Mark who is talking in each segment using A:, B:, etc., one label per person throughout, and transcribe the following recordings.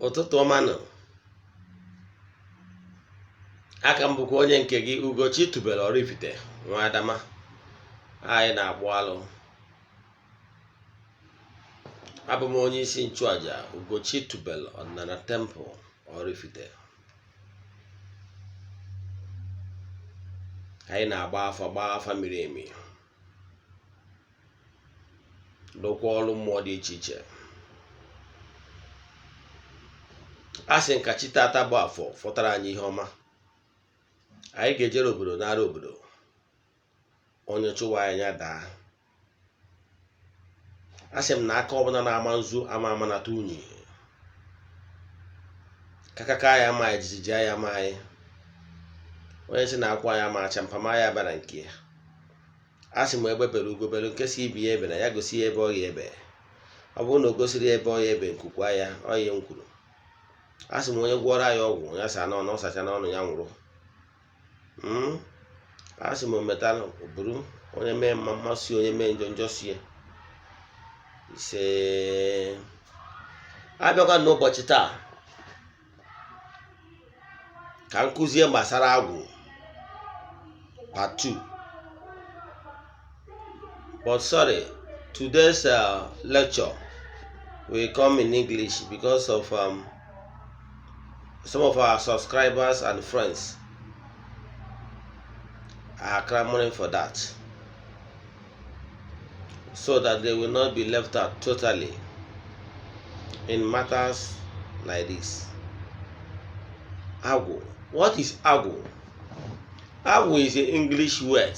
A: Ụtụtụ ọma nọ. Aka m bụkwa onye nke gị Ugochi tubelu Oraifite Nwa Adama. Anyị na-agbụ alụ. Abụ m onye isi nchụaja Ugochi tubelu ọdịnala temple Oraifite. Anyị na-agba afa miri emi, lụkwa ọrụ mmụọ dị iche iche. A sị nka chi tata bụ afọ fọtara anyị ihe ọma. Anyị ga-ejere obodo nara obodo, onye chụwa anyị ya daa. A sị m na aka ọbụla na-ama nzu ama amanata unyi, kakaka ya ma anyị jijiji ya ma anyị. Onye si na akwa ya ma acha mpama ya bara nke ya. A sị m egbe bere ugo bere nke si ibi ya ebe na ya gosi ya ebe ọ ya ebe. Ọ bụrụ na o gosiri ebe ọ ya ebe nkukwa ya ọ ya nkwuru. A sị m onye gwọrọ anyị ọgwụ ya sa n'ọnụ ọ sacha n'ọnụ ya nwụrụ. A sị m metalụ buru onye mee mma mmasị onye mee njọ njọ sie. Ise abịakwa n'ụbọchị taa ka m kụzie gbasara agwụ part 2. But sorry, today's lecture will come in English because of some of our subscribers and friends are clamoring for that, so that they will not be left out totally in matters like this. Agwo. What is agwo? Agwo is an English word.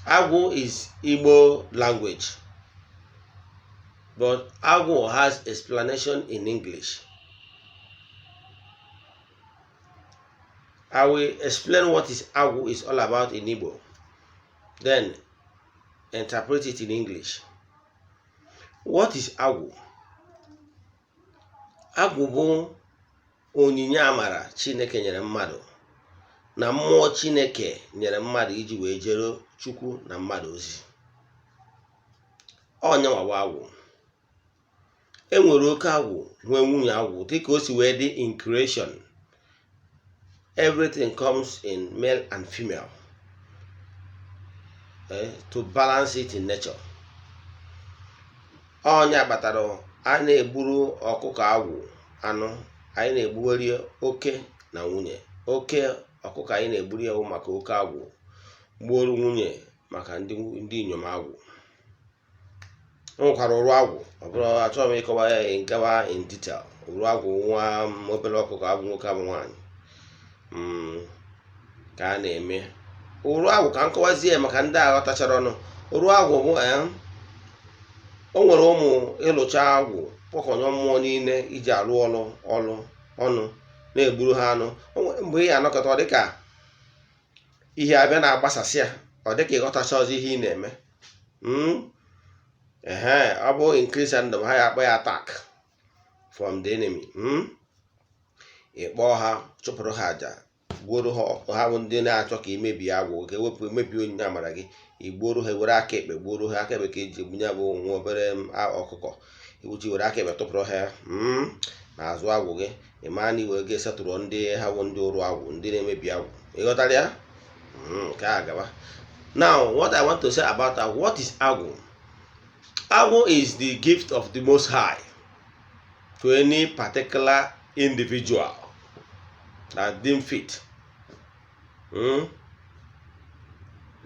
A: Agwo is Igbo language, but agwo has explanation in English. I will explain what is agwo is all about in Igbo, then interpret it in English. What is agwo? Agwo bụ onyinye amara Chineke nyere mmadụ na mmụọ Chineke nyere mmadụ iji wee jere Chukwu na mmadụ ozi. Onye nwa agwo. Enwere oke agwo nwee nwunye agwo dịka o si wee dị in creation. Everything comes in male and female to balance it in nature. Onye kpatara a na-egburu ọkụkọ agwụ anụ, anyị na-egbuweri oke na nwunye. Oke ọkụkọ anyị na-egburu ya maka oke agwụ, gbuoro nwunye maka ndị inyom agwụ. Nwekwara ụrụ agwụ, ọ bụrụ achọghị m ịkọwa ya gawa in detail. Ụrụ agwụ nwa obere ọkụkọ agwụ nwoke abụ nwaanyị ka a na-eme. Ụrụ agwụ ka m kọwazie maka ndị aghọtachara ọnụ. Ụrụ agwụ bụ o nwere ụmụ ịlụcha agwụ kpọkọnyọ mmụọ niile iji arụ ọnụ na-egburu ha anụ. Mgbe ị anọkọta ọ dịka ihe abịa na-agbasasị ya, ọ dịka ịghọtacha ọzọ ihe ị na-eme. Ọ bụ in Christendom ha ya akpọ ya attack from the enemy. Ịkpọ ha, chụpụrụ ha aja, gbuoro ha bụ ndị na-achọ ka imebi agwụ, ka ewepụ emebi onyinye amara gị. Igbuoro ha, were aka ekpe gbuoro ha. Aka ekpe ka eji egbunye bụ nwa obere ọkụkọ. Iwuchi were aka ekpe tụpụrụ ha n'azụ agwụ gị. Ịma na iwere gị setụrụ ndị ha bụ ndị ụrụ agwụ, ndị na-emebi agwụ. Ịghọtara ya? Ka a gaba. Now, what I want to say about agwụ. What is agwụ? Agwụ is the gift of the Most High to any particular individual that deemed fit.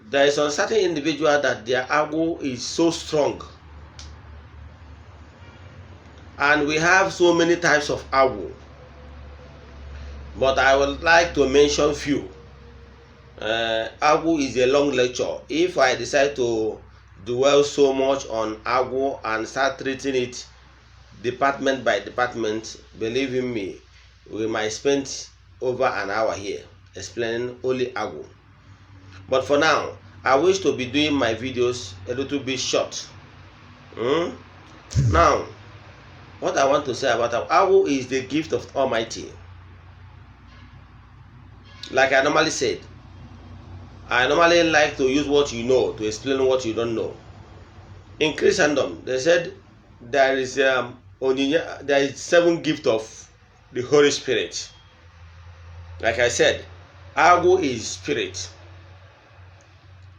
A: There is a certain individual that their agwo is so strong, and we have so many types of agwo, but I would like to mention few. Agwo is a long lecture. If I decide to dwell so much on agwo and start treating it department by department, believe in me, we might spend over an hour here explaining only agwo. But for now, I wish to be doing my videos a little bit short. Now, what I want to say about agwo is the gift of Almighty. Like I normally said, I normally like to use what you know to explain what you don't know. In Christendom, they said there is there is 7 gifts of the Holy Spirit. Like I said, Agu is spirit,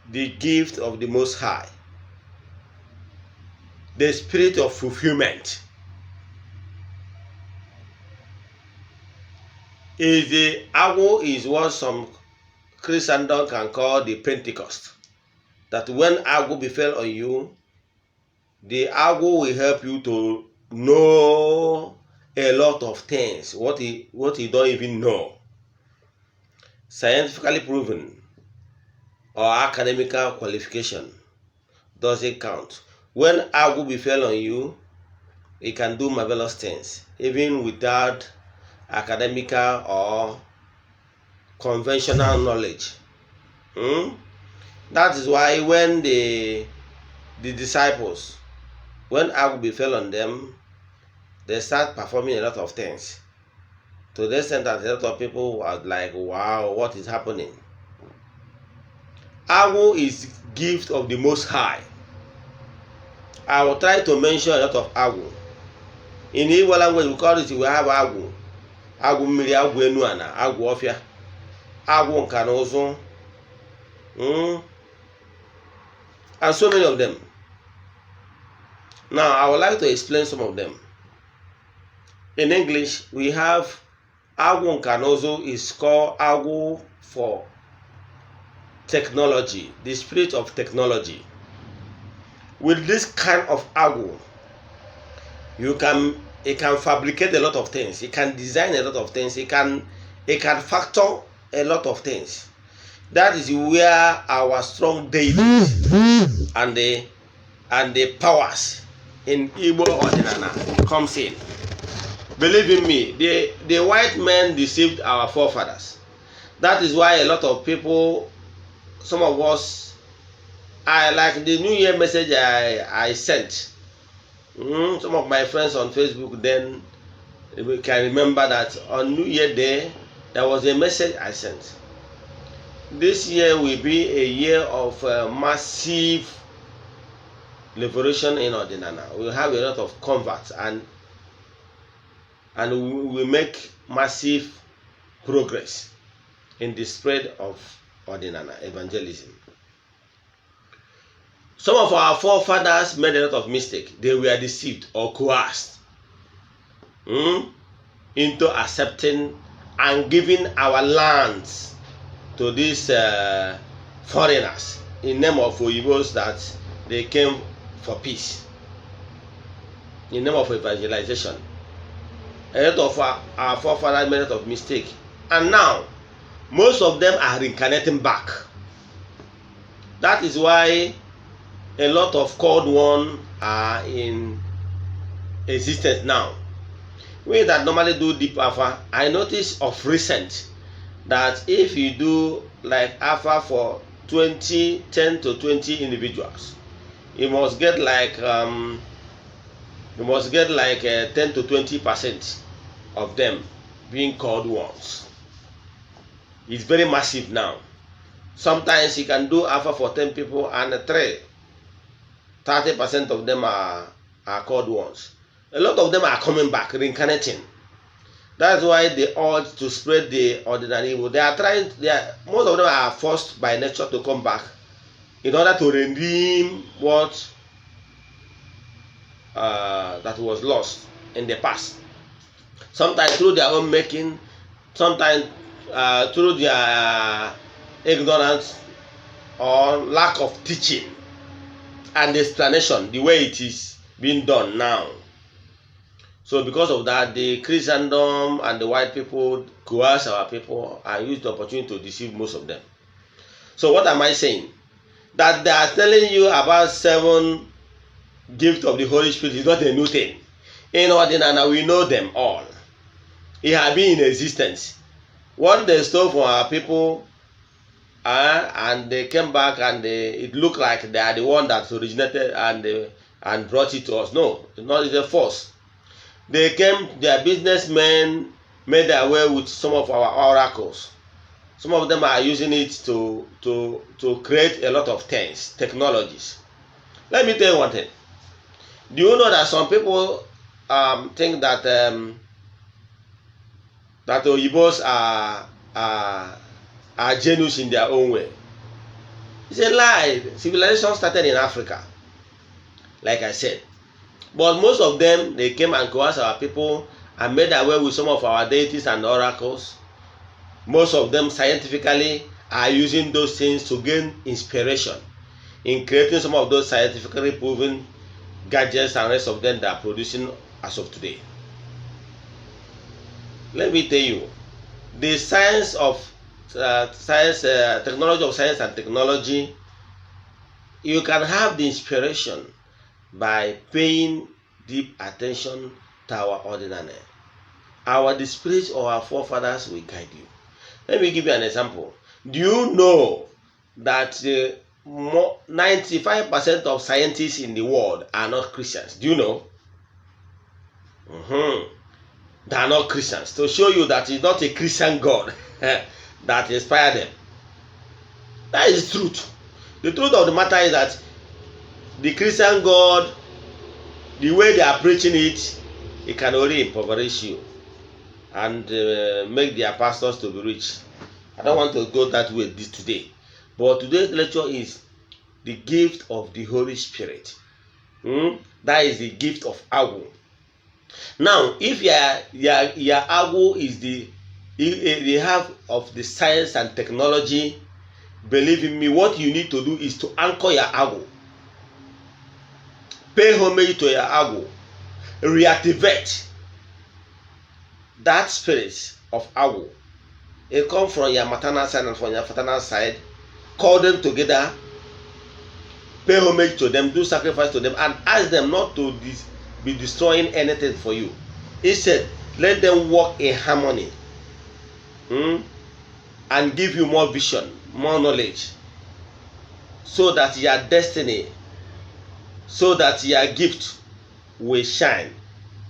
A: the gift of the Most High, the spirit of fulfillment. The Agu is what some Christendom can call the Pentecost. That when Agu befell on you, the Agu will help you to know a lot of things, what you don't even know. Scientifically proven or academical qualification doesn't count. When Agu befell on you, it can do marvelous things, even without academical or conventional knowledge. That is why when the disciples, when Agu befell on them, they start performing a lot of things. To the extent that a lot of people were like, wow, what is happening? Agu is gift of the Most High. I will try to mention a lot of Agu. In Igbo language, we call it, we have Agu. Agu mmiri, Agu Enu-Ana, Agu Ofia, Agu nka na ụzụ, and so many of them. Now, I would like to explain some of them. In English, we have Agu nka na ụzụ is called Agu for technology, the spirit of technology. With this kind of Agu, it can fabricate a lot of things. It can design a lot of things. It can factor a lot of things. That is where our strong deities and the powers in Igbo Eze-Ana comes in. Believe in me, the white men deceived our forefathers. That is why a lot of people, some of us, I like the New Year message I sent. Some of my friends on Facebook then we can remember that on New Year Day there was a message I sent. This year will be a year of massive liberation in Eze-Ana. We will have a lot of converts and we will make massive progress in the spread of Eze-Ana evangelism. Some of our forefathers made a lot of mistakes. They were deceived or coerced into accepting and giving our lands to these foreigners in name of Oyibos that they came for peace, in name of evangelization. A lot of our forefathers made a lot of mistakes, and now most of them are reincarnating back. That is why a lot of called ones are in existence now. We that normally do deep alpha, I notice of recent that if you do like alpha for 10 to 20 individuals, you must get like 10 to 20% of them being called ones. It's very massive now. Sometimes you can do alpha for 10 people and 30% of them are called ones. A lot of them are coming back, reincarnating. That's why they urge to spread the ordinary evil. Most of them are forced by nature to come back in order to redeem what that was lost in the past. Sometimes through their own making, sometimes through their ignorance or lack of teaching and explanation, the way it is being done now. So because of that, the Christendom and the white people coerce our people and use the opportunity to deceive most of them. So what am I saying? That they are telling you about 7 gifts of the Holy Spirit is not a new thing. In Eze-Ana, we know them all. It has been in existence. What they stole from our people, and they came back and it looked like they are the one that originated and brought it to us. No, it's not. It's a force. They came, their businessmen made their way with some of our oracles. Some of them are using it to create a lot of things, technologies. Let me tell you one thing. Do you know that some people think that that Oyibos are genius in their own way? It's a lie. Civilization started in Africa, like I said. But most of them, they came and coerced our people and made away with some of our deities and oracles. Most of them scientifically are using those things to gain inspiration in creating some of those scientifically proven gadgets and rest of them that are producing as of today. Let me tell you, the science of technology of science and technology, you can have the inspiration by paying deep attention to our ordinary. The spirits of our forefathers will guide you. Let me give you an example. Do you know that 95% of scientists in the world are not Christians? Do you know? They are not Christians. To show you that it's not a Christian God that inspired them. That is the truth. The truth of the matter is that the Christian God, the way they are preaching it, it can only impoverish you and make their pastors to be rich. I don't want to go that way today. But today's lecture is the gift of the Holy Spirit. That is the gift of Agu. Now, if your Agu is the half of the science and technology, believe in me, what you need to do is to anchor your Agu. Pay homage to your Agu. Reactivate that spirit of Agu. It comes from your maternal side and from your paternal side. Call them together. Pay homage to them. Do sacrifice to them. And ask them not to be destroying anything for you. Instead, let them work in harmony. And give you more vision, more knowledge. So that your destiny, so that your gift will shine.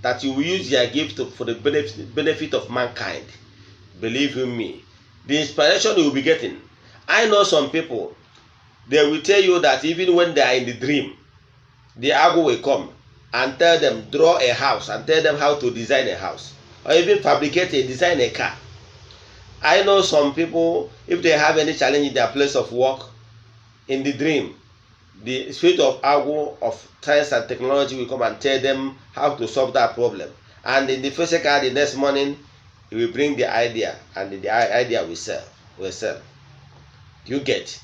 A: That you will use your gift for the benefit of mankind. Believe in me. The inspiration you will be getting. I know some people, they will tell you that even when they are in the dream, the Agu will come and tell them, draw a house and tell them how to design a house. Or even design a car. I know some people, if they have any challenge in their place of work, in the dream, the spirit of Agu, of science and technology will come and tell them how to solve that problem. And in the physical, the next morning, he will bring the idea, and the idea will sell. You get?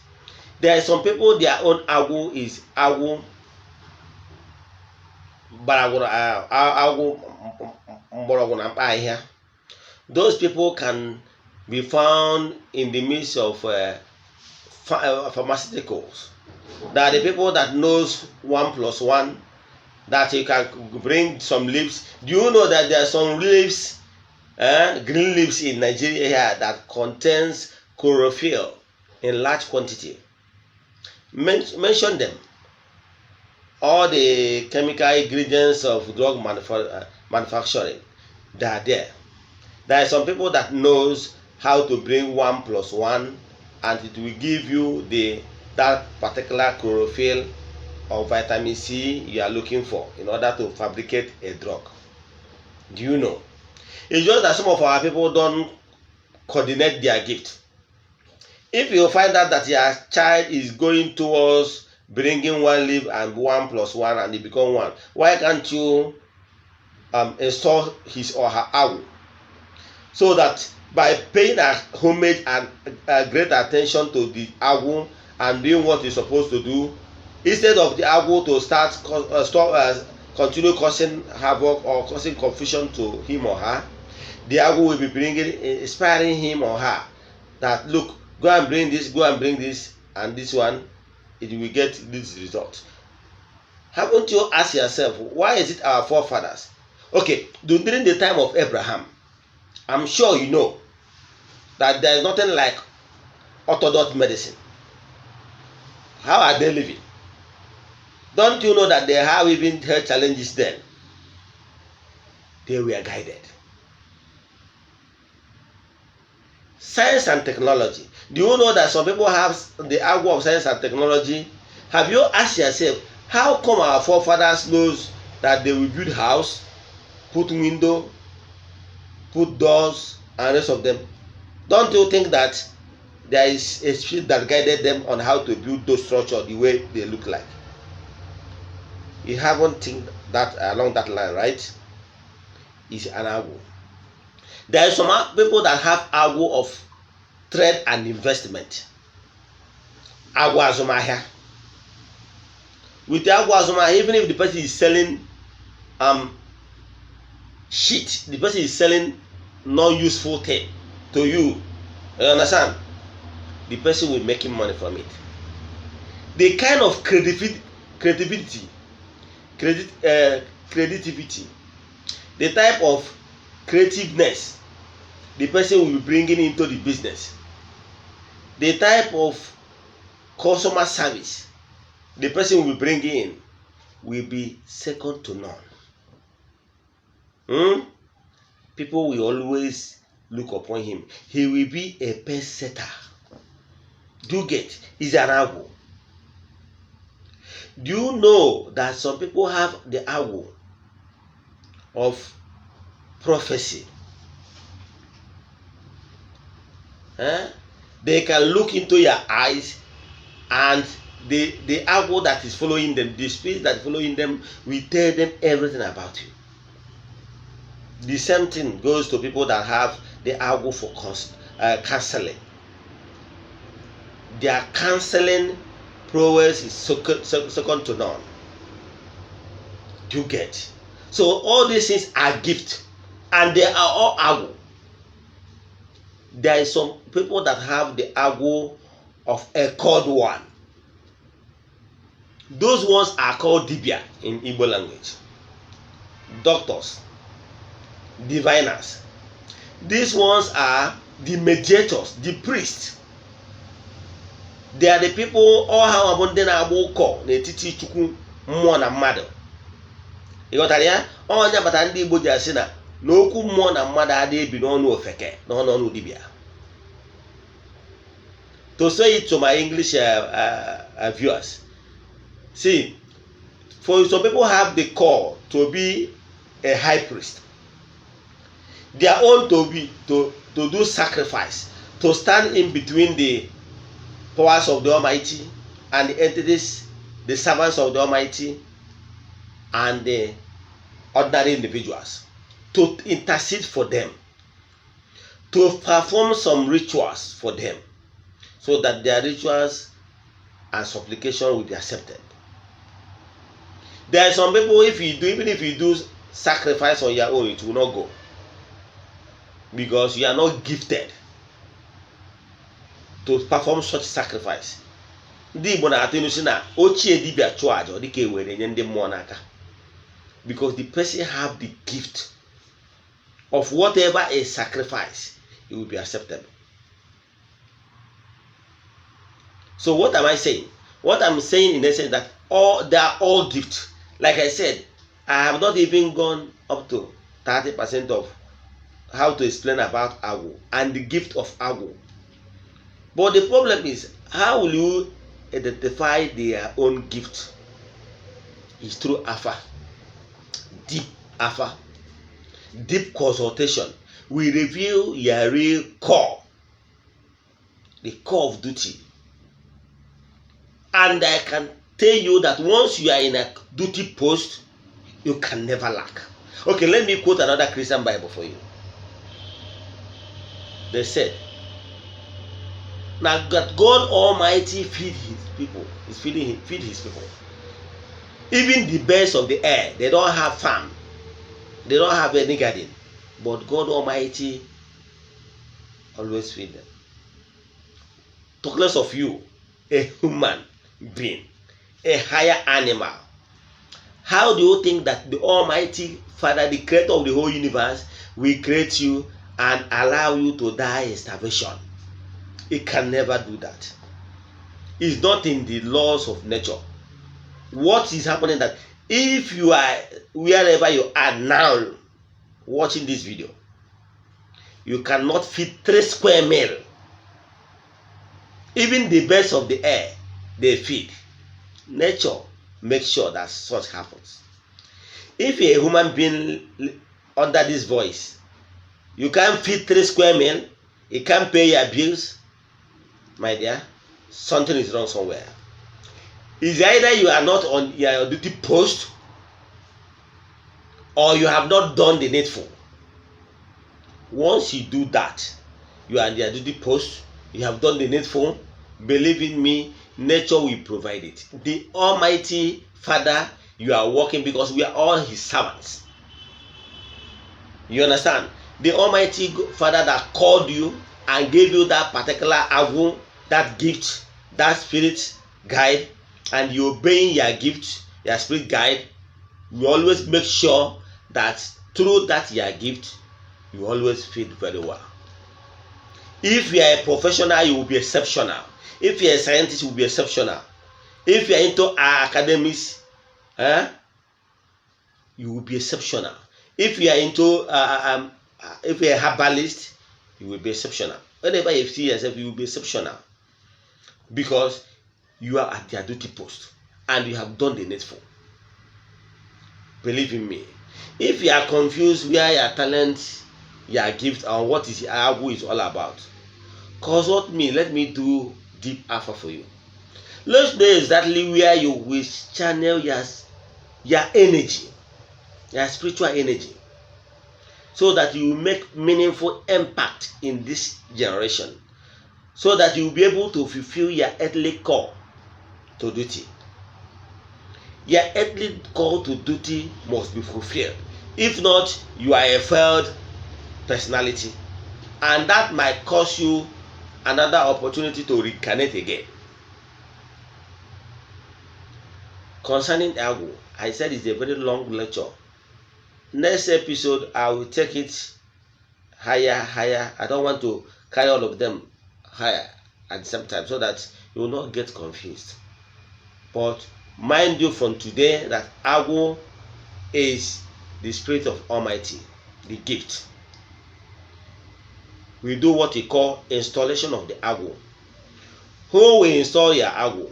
A: There are some people, their own Agu is Agu Mborogu. Those people can be found in the midst of pharmaceuticals. They are the people that knows 1 + 1, that you can bring some leaves. Do you know that there are some leaves, green leaves in Nigeria here that contains chlorophyll in large quantity? Mention them. All the chemical ingredients of drug manufacturing, they are there. There are some people that knows how to bring 1 + 1, and it will give you that particular chlorophyll or vitamin C you are looking for in order to fabricate a drug. Do you know? It's just that some of our people don't coordinate their gift. If you find out that your child is going towards bringing 1 leaf and 1 + 1 and it become 1, why can't you install his or her Agu? So that by paying a homage and great attention to the Agu and doing what you're supposed to do, instead of the Agu to continue causing havoc or causing confusion to him or her, the Agu will be inspiring him or her that, look, go and bring this, and this one, it will get this result. Haven't you asked yourself, why is it our forefathers? Okay, during the time of Abraham, I'm sure you know that there is nothing like orthodox medicine. How are they living? Don't you know that they have even health challenges then? They were guided. Science and technology. Do you know that some people have the Agu of science and technology? Have you asked yourself, how come our forefathers knows that they will build house, put window, put doors, and rest of them. Don't you think that there is a spirit that guided them on how to build those structures the way they look like? You haven't think that along that line, right? It's an agwo. There are some people that have agwo of trade and investment. Agwo azumahia. With the agwo azumahia, even if the person is selling shit, the person is selling non-useful thing to you. You understand? The person will making money from it. The kind of creativity, the type of creativeness the person will be bringing into the business, the type of customer service the person will be bringing in will be second to none. People will always look upon him. He will be a pace setter. Do you get? He's an agwo. Do you know that some people have the agwo of prophecy? They can look into your eyes, and the agwo that is following them, the spirit that is following them, will tell them everything about you. The same thing goes to people that have the agwo for counseling. Their counseling prowess is second to none. Do you get? So all these things are gifts, and they are all agwo. There is some people that have the agwo of a called one. Those ones are called dibia in Igbo language. Doctors, diviners. These ones are the mediators, the priests. They are the people all ha ndị na-agba ụkọ n'etiti Chukwu, mmụọ na mmadụ. Ịghọtara ya? Onye bata ndị Igbo ji asị na n'okwu mmụọ na mmadụ adịghị ebi n'ọnụ ofeke na ọnụ dibịa. To say it to my English viewers, see, for some people have the call to be a high priest. Their own to do sacrifice, to stand in between the powers of the Almighty and the entities, the servants of the Almighty and the ordinary individuals, to intercede for them, to perform some rituals for them, so that their rituals and supplication will be accepted. There are some people, even if you do sacrifice on your own, it will not go, because you are not gifted to perform such sacrifice. Ndị Igbo na-atụ ilu si na ochie dibịa chụọ aja ọ dịka ewere nye ndị mmụọ n'aka, because the person have the gift of whatever is sacrifice, it will be acceptable. So what am I saying? What I'm saying in essence that they are all gifts. Like I said, I have not even gone up to 30% of how to explain about agwo and the gift of agwo. But the problem is, how will you identify their own gift? It's through afa, deep afa, deep consultation. We reveal your real core, the core of duty. And I can tell you that once you are in a duty post, you can never lack. Okay, let me quote another Christian Bible for you. They said, now that God Almighty feed his people, feed his people. Even the birds of the air, they don't have farm, they don't have any garden, but God Almighty always feed them. Talk less of you, a human being, a higher animal. How do you think that the Almighty Father, the creator of the whole universe, will create you and allow you to die in starvation? It can never do that. It's not in the laws of nature. What is happening that if you are wherever you are now watching this video, you cannot feed 3 square meal. Even the birds of the air, they feed. Nature makes sure that such happens. If you're a human being under this voice, you can't feed 3 square meal, you can't pay your bills, my dear, something is wrong somewhere. It's either you are not on your duty post, or you have not done the needful. Once you do that, you are on your duty post, you have done the needful, believe in me, nature will provide it. The Almighty Father, you are working, because we are all his servants. You understand? The Almighty Father that called you and gave you that particular agwu, that gift, that spirit guide, and you obeying your gift, your spirit guide, you always make sure that through that your gift, you always feed very well. If you are a professional, you will be exceptional. If you are a scientist, you will be exceptional. If you are into academics, you will be exceptional. If you are into if you are a herbalist, you will be exceptional. Whenever you see yourself, you will be exceptional, because you are at your duty post and you have done the needful. Believe in me. If you are confused where your talent, your gift, and what is agwu is all about, consult me. Let me do deep alpha for you. Let's know exactly where you will channel your energy, your spiritual energy, so that you will make meaningful impact in this generation, so that you will be able to fulfill your earthly call to duty. Your earthly call to duty must be fulfilled. If not, you are a failed personality, and that might cost you another opportunity to reincarnate again. Concerning agwu, I said it's a very long lecture. Next episode, I will take it higher. I don't want to carry all of them higher at the same time, so that you will not get confused. But mind you from today that agwu is the spirit of Almighty, the gift. We do what we call installation of the agwu. Who will install your agwu?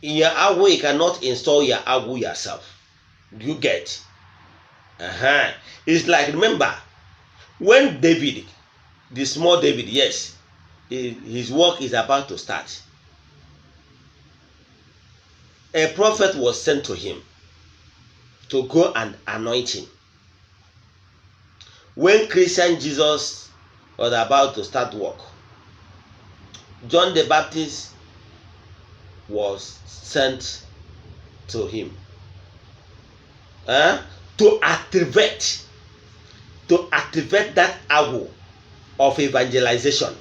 A: In your agwu, you cannot install your agwu yourself. Do you get? It's like, remember, when David, the small David, yes, his work is about to start. A prophet was sent to him to go and anoint him. When Christian Jesus was about to start work, John the Baptist was sent to him to activate that agwu of evangelization.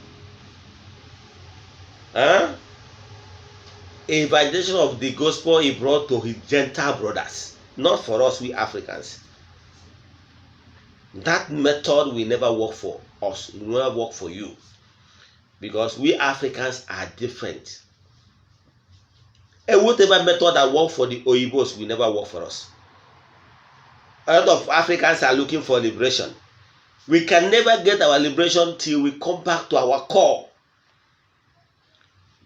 A: Evangelization of the gospel he brought to his Gentile brothers, not for us, we Africans. That method will never work for us, it will never work for you, because we Africans are different. And whatever method that works for the Oyibos will never work for us. A lot of Africans are looking for liberation. We can never get our liberation till we come back to our core.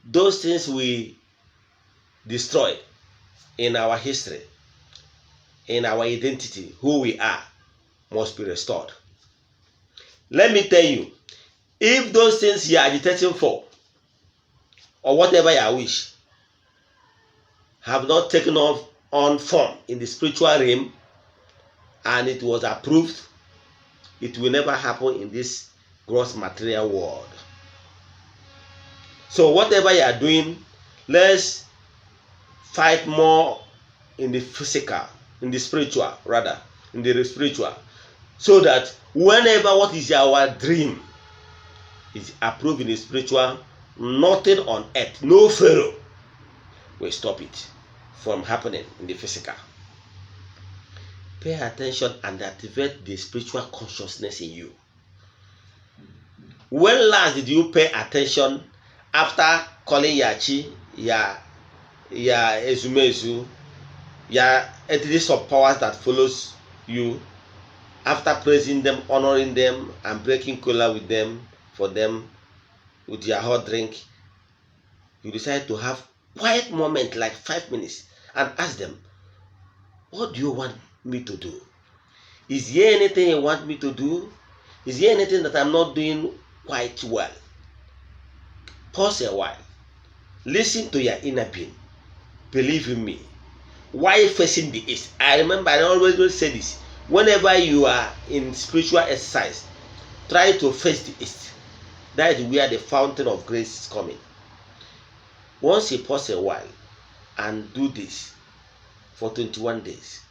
A: Those things we destroyed in our history, in our identity, who we are, must be restored. Let me tell you, if those things you are agitating for, or whatever you wish, have not taken on form in the spiritual realm, and it was approved, it will never happen in this gross material world. So whatever you are doing, let's fight more in the physical, in the spiritual, so that whenever what is our dream is approved in the spiritual, nothing on earth, no pharaoh will stop it from happening in the physical. Pay attention and activate the spiritual consciousness in you. When last did you pay attention after calling your chi, your ezumezu, your entities of powers that follows you, after praising them, honoring them, and breaking cola with them, for them, with your hot drink, you decide to have quiet moment like 5 minutes and ask them, What do you want me to do? Is there anything you want me to do? Is there anything that I'm not doing quite well? Pause a while. Listen to your inner being. Believe in me. Why facing the east? I remember I always say this. Whenever you are in spiritual exercise, try to face the east. That is where the fountain of grace is coming. Once you pause a while and do this for 21 days,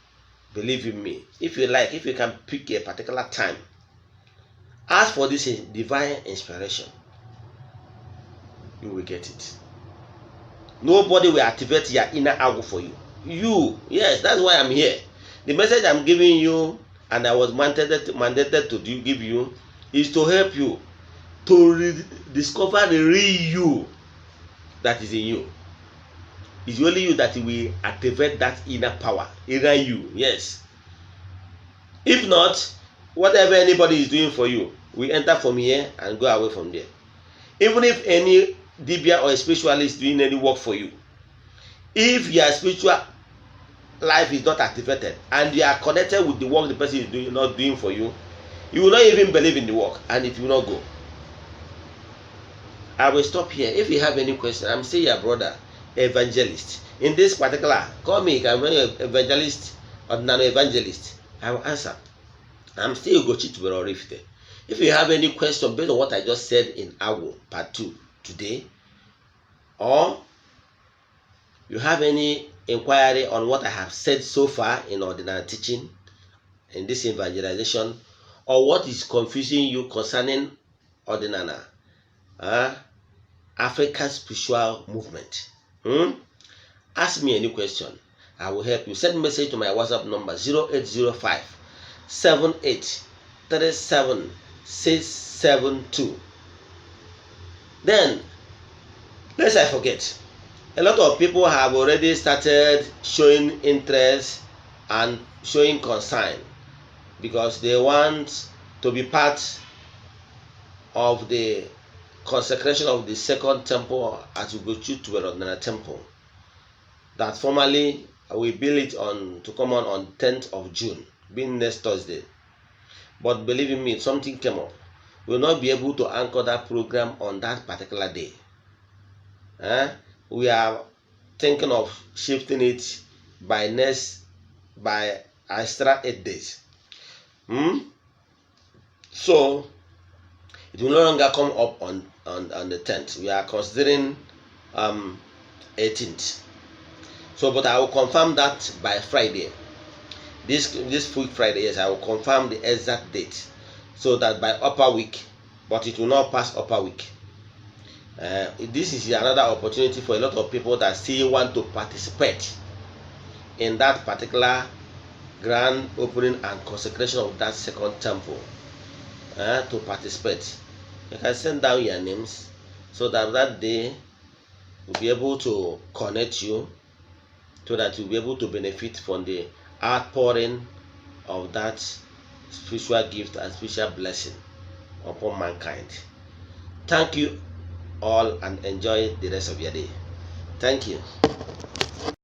A: believe in me, if you like, if you can pick a particular time, ask for this divine inspiration, you will get it. Nobody will activate your inner Agu for you. You, yes, that's why I'm here. The message I'm giving you, and I was mandated to give you, is to help you to discover the real you that is in you. It's only you that will activate that inner power, inner you, yes. If not, whatever anybody is doing for you, we enter from here and go away from there. Even if any Dibia or a spiritualist is doing any work for you, if your spiritual life is not activated and you are connected with the work the person is not doing for you, you will not even believe in the work and it will not go. I will stop here. If you have any question, I'm still your brother, evangelist. In this particular, call me, I'm an evangelist or non-evangelist. I will answer. I'm still Ugochi to Oraifite. If you have any question based on what I just said in Agu part 2 today, or you have any inquiry on what I have said so far in ordinary teaching, in this evangelization, or what is confusing you concerning Eze-Ana, African spiritual movement, ask me any question. I will help you. Send message to my WhatsApp number 0805 7837 672. Then, lest I forget, a lot of people have already started showing interest and showing concern because they want to be part of the consecration of the second temple at Ugochi to Eze-Ana temple that formally we build it to come on 10th of June, being next Thursday. But believe me, something came up. We will not be able to anchor that program on that particular day. We are thinking of shifting it by extra 8 days. So it will no longer come up on the 10th. We are considering 18th. So, but I will confirm that by Friday. This week Friday, yes, I will confirm the exact date, so that by upper week, but it will not pass upper week. This is another opportunity for a lot of people that still want to participate in that particular grand opening and consecration of that second temple. To participate, you can send down your names so that day we'll be able to connect you, so that you'll be able to benefit from the outpouring of that spiritual gift and spiritual blessing upon mankind. Thank you all and enjoy the rest of your day. Thank you.